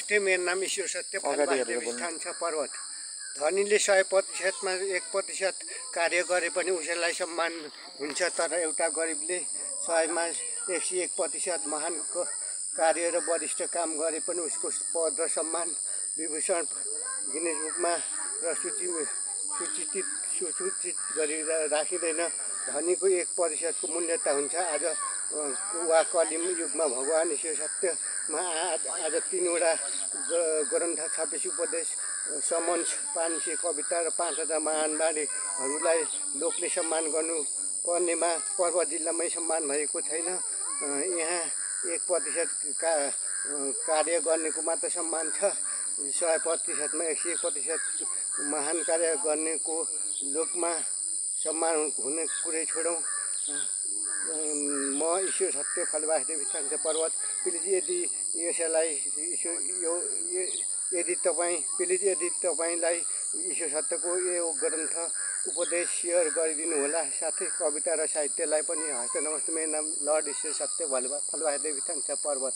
नमस्ते, मेरो नाम ईश्वर सत्य स्थान छ पर्वत। धनीले 100%मा 1% कार्य गरे पनि उसैलाई सम्मान हुन्छ, तर एउटा गरिबले 100मा 101% महान कार्य र वरिष्ठ काम गरे पनि उसको पद र सम्मान विभूषण गिनेस बुकमा र सूचित गरी राखिँदैन। धनीको 1% को मूल्यता हुन्छ। आज वा कलिम युगमा भगवान ईश्वर सत्यमा आज 3वटा ग्रन्थ 26 उपदेश, समन्स, 500 कविता र 5000 महान बाणीहरूलाई लोकले सम्मान गर्नु पर्नेमा पर्वत जिल्लामै सम्मान भएको छैन। यहाँ 1% कार्य गर्नेको मात्र सम्मान छ। 100%मा 101% महान कार्य गर्नेको लोकमा सम्मान हुने कुरै छोडौँ। म ईश्वर सत्य फलवासदेव स्थान छ पर्वत। प्लिज यदि तपाईँलाई ईश्वर सत्यको यो ग्रन्थ उपदेश सेयर गरिदिनु होला। साथै कविता र साहित्यलाई पनि हस्त। नमस्ते, मेरो नाम लर्ड ईश्वर सत्य फलवासदेव स्थान छ पर्वत।